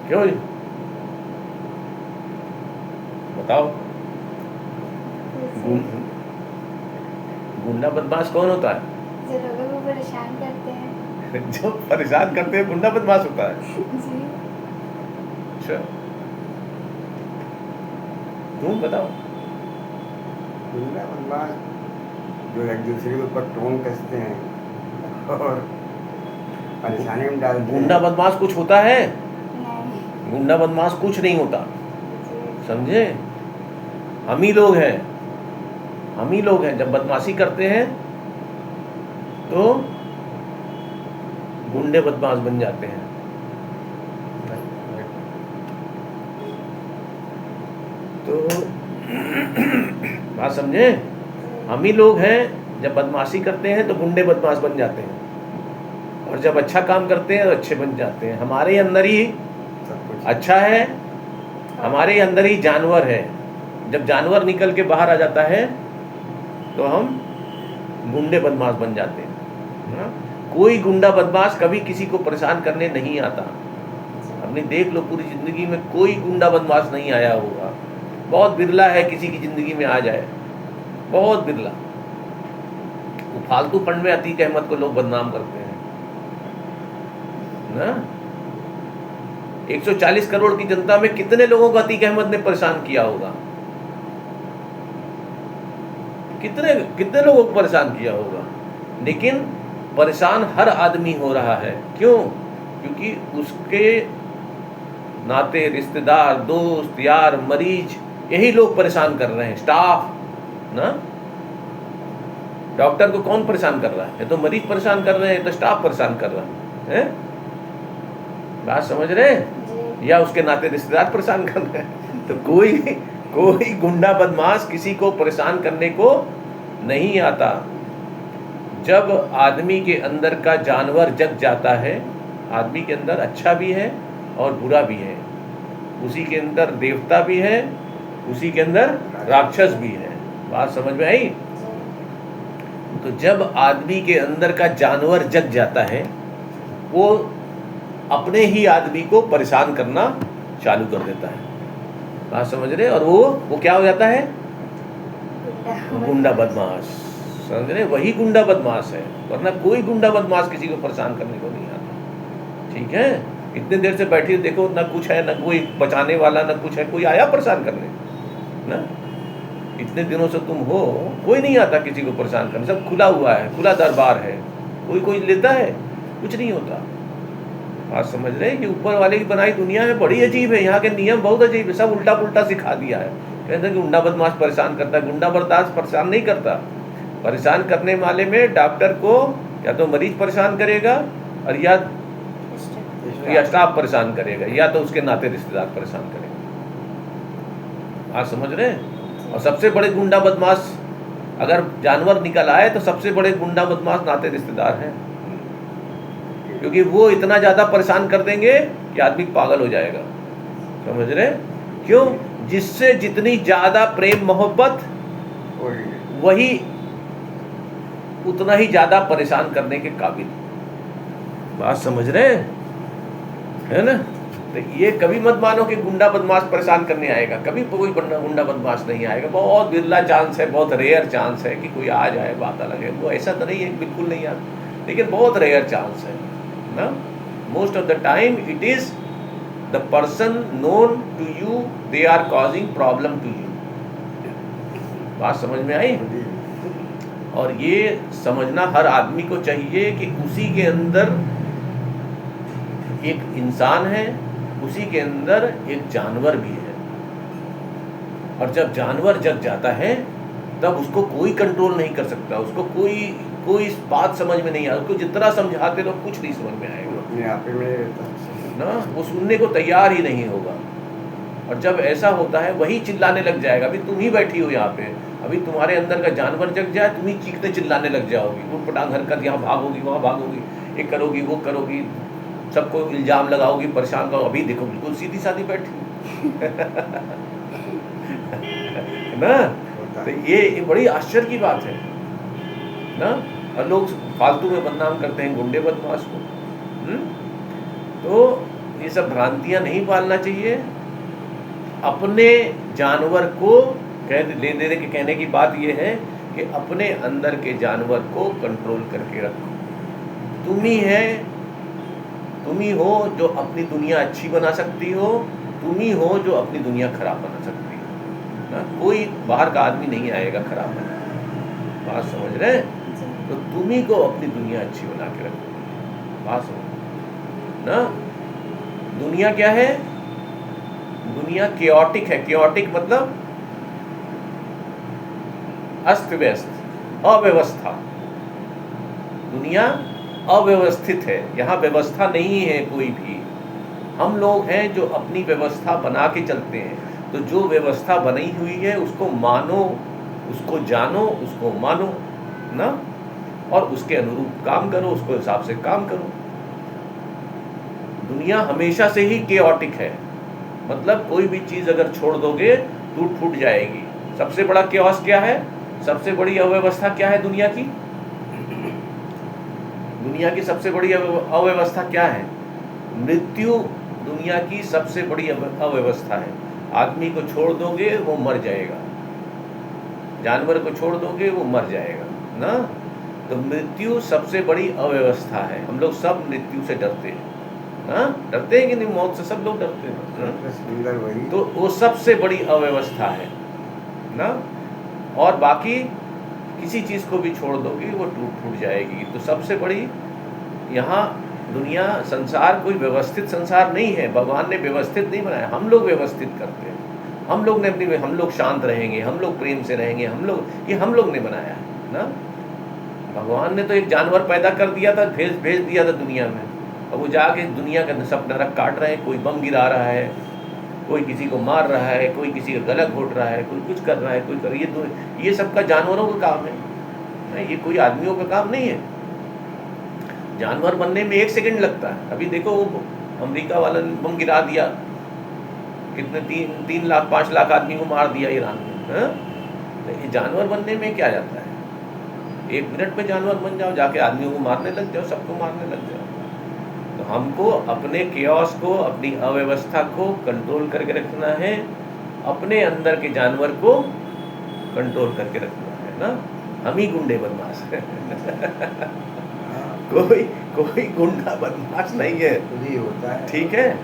क्यों बताओ? गुंडा बदमाश कौन होता है? जो लोगों को परेशान करते हैं। जो परेशान करते हैं गुंडा बदमाश होता है। जी। अच्छा, तुम बताओ। गुंडा बदमाश जो एक दूसरे के ऊपर टोन कसते हैं और परेशानी में डालते हैं। गुंडा बदमाश कुछ होता है? नहीं। गुंडा बदमाश कुछ नहीं होता, जी। समझे? हम ही लोग हैं, हम ही लोग हैं जब बदमाशी करते हैं तो गुंडे बदमाश बन जाते हैं। तो बात समझे? हम ही लोग हैं जब बदमाशी करते हैं तो गुंडे बदमाश बन जाते हैं, और जब अच्छा काम करते हैं तो अच्छे बन जाते हैं। हमारे अंदर ही सब कुछ अच्छा है, हमारे अंदर ही जानवर है। जब जानवर निकल के बाहर आ जाता है तो हम गुंडे बदमाश बन जाते हैं। हाँ? कोई गुंडा बदमाश कभी किसी को परेशान करने नहीं आता। अपनी देख लो, पूरी जिंदगी में कोई गुंडा बदमाश नहीं आया होगा। बहुत बिरला है किसी की जिंदगी में आ जाए, बहुत बिरला। वो फालतू फंड में अतीक अहमद को लोग बदनाम करते हैं ना। 140 करोड़ की जनता में कितने लोगों को अतीक अहमद ने परेशान किया होगा? कितने कितने लोगों को परेशान किया होगा? लेकिन परेशान हर आदमी हो रहा है। क्यों? क्योंकि उसके नाते रिश्तेदार, दोस्त, यार, मरीज, यही लोग परेशान कर रहे हैं। स्टाफ ना, डॉक्टर को कौन परेशान कर रहा है? ये तो मरीज परेशान कर रहे हैं, तो स्टाफ परेशान कर रहा है। बात समझ रहे हैं? या उसके नाते रिश्तेदार परेशान कर रहे हैं। तो कोई गुंडा बदमाश किसी को परेशान करने को नहीं आता। जब आदमी के अंदर का जानवर जग जाता है, आदमी के अंदर अच्छा भी है और बुरा भी है, उसी के अंदर देवता भी है, उसी के अंदर राक्षस भी है। बात समझ में आई? तो जब आदमी के अंदर का जानवर जग जाता है, वो अपने ही आदमी को परेशान करना चालू कर देता है। बात समझ रहे? और वो क्या हो जाता है? गुंडा बदमाश। समझ रहे? वही गुंडा बदमाश है, वरना कोई गुंडा बदमाश किसी को परेशान करने को नहीं आता। ठीक है? इतने देर से बैठी देखो, ना कुछ है, ना कोई बचाने वाला, ना कुछ है, कोई आया परेशान करने ना? इतने दिनों से तुम हो, कोई नहीं आता किसी को परेशान करने। सब खुला हुआ है, खुला दरबार है, कोई लेता है? कुछ नहीं होता। आप समझ रहे हैं कि ऊपर वाले की बनाई दुनिया में बड़ी अजीब है। यहाँ के नियम बहुत अजीब है, सब उल्टा पुल्टा सिखा दिया है। कहते हैं कि गुंडा बदमाश परेशान करता है। गुंडा बदमाश परेशान नहीं करता। परेशान करने वाले में डॉक्टर को या तो मरीज परेशान करेगा, और या स्टाफ परेशान करेगा, या तो उसके नाते रिश्तेदार परेशान करेगा। आप समझ रहे हैं? और सबसे बड़े गुंडा बदमाश अगर जानवर निकल आए तो सबसे बड़े गुंडा बदमाश नाते रिश्तेदार हैं, क्योंकि वो इतना ज़्यादा परेशान कर देंगे कि आदमी पागल हो जाएगा। समझ रहे? क्यों? जिससे जितनी ज़्यादा प्रेम मोहब्बत, वही उतना ही ज़्यादा परेशान करने के काबिल। बात समझ रहे है ना? तो ये कभी मत मानो कि गुंडा बदमाश परेशान करने आएगा। कभी कोई गुंडा बदमाश नहीं आएगा। बहुत बिरला चांस है, बहुत रेयर चांस है कि कोई आ जाए, बात अलग है। वो ऐसा तो नहीं है, बिल्कुल नहीं आता, लेकिन बहुत रेयर चांस है ना। Most of the time it is the person known to you, they are causing problem to you. बात समझ में आई? और ये समझना हर आदमी को चाहिए कि उसी के अंदर एक इंसान है, उसी के अंदर एक जानवर भी है। और जब जानवर जग जाता है तब उसको कोई कंट्रोल नहीं कर सकता। उसको कोई बात समझ में नहीं आता। उसको जितना समझाते तो कुछ नहीं समझ में आएगा ना, वो सुनने को तैयार ही नहीं होगा। और जब ऐसा होता है वही चिल्लाने लग जाएगा। अभी तुम ही बैठी हो यहाँ पे, अभी तुम्हारे अंदर का जानवर जग जाए, तुम ही चीखते चिल्लाने लग जाओगी, वो पटांग हरकत, यहाँ भागोगी, वहाँ भागोगी, ये करोगी, वो करोगी, सबको इल्जाम लगाओगी, परेशान करो। अभी देखो बिल्कुल सीधी सादी बैठी ना। तो ये बड़ी आश्चर्य की बात है ना। और लोग फालतू में बदनाम करते हैं गुंडे बदमाश को। तो ये सब भ्रांतियां नहीं पालना चाहिए। अपने जानवर को ले देने के कहने की बात ये है कि अपने अंदर के जानवर को कंट्रोल करके रखो। तुम ही हो जो अपनी दुनिया अच्छी बना सकती हो, तुम ही हो जो अपनी दुनिया खराब बना सकती हो ना। कोई बाहर का आदमी नहीं आएगा खराब बना। बात समझ रहे हैं? तो तुम ही को अपनी दुनिया अच्छी बना के रखो। बात समझ ना। दुनिया क्या है? दुनिया केओटिक है। केओटिक मतलब अस्त व्यस्त, अव्यवस्था। दुनिया अव्यवस्थित है, यहाँ व्यवस्था नहीं है कोई भी। हम लोग हैं जो अपनी व्यवस्था बना के चलते हैं। तो जो व्यवस्था बनी हुई है उसको मानो, उसको जानो, उसको मानो ना, और उसके अनुरूप काम करो, उसको हिसाब से काम करो। दुनिया हमेशा से ही केओटिक है, मतलब कोई भी चीज अगर छोड़ दोगे टूट फूट जाएगी। सबसे बड़ा केओस क्या है? सबसे बड़ी अव्यवस्था क्या है दुनिया की? दुनिया की सबसे बड़ी अव्यवस्था क्या है? मृत्यु दुनिया की सबसे बड़ी अव्यवस्था है। आदमी को छोड़ दोगे वो मर जाएगा, जानवर को छोड़ दोगे वो मर जाएगा ना। तो मृत्यु सबसे बड़ी अव्यवस्था है। हम लोग सब मृत्यु से डरते हैं ना, डरते हैं कि नहीं? मौत से सब लोग डरते हैं। तो वो सबसे बड़ी अव्यवस्था है ना। और बाकी किसी चीज को भी छोड़ दोगे वो टूट फूट जाएगी। तो सबसे बड़ी यहाँ दुनिया, संसार कोई व्यवस्थित संसार नहीं है। भगवान ने व्यवस्थित नहीं बनाया, हम लोग व्यवस्थित करते हैं। हम लोग ने अपनी, हम लोग शांत रहेंगे, हम लोग प्रेम से रहेंगे, हम लोग ने बनाया है ना। भगवान ने तो एक जानवर पैदा कर दिया था, भेज दिया था दुनिया में, और वो जाके दुनिया का सब नरक काट रहे हैं। कोई बम गिरा रहा है, कोई किसी को मार रहा है, कोई किसी का गला घोट रहा है, कोई कुछ कर रहा है, कोई कर ये सबका जानवरों का काम है, ये कोई आदमियों का काम नहीं है। जानवर बनने में 1 सेकंड लगता है। अभी देखो वो अमेरिका वाला ने बम गिरा दिया, कितने 3 लाख 5 लाख आदमी को मार दिया ईरान में। तो ये जानवर बनने में क्या जाता है? 1 मिनट में जानवर बन जाओ, जाके आदमियों को मारने लग जाओ, सबको मारने लग जाओ। तो हमको अपने केओस को, अपनी अव्यवस्था को कंट्रोल करके रखना है, अपने अंदर के जानवर को कंट्रोल करके रखना है ना। हम ही गुंडे बदमाश हैं। कोई गुंडा बदमाश नहीं है, होता है। ठीक है।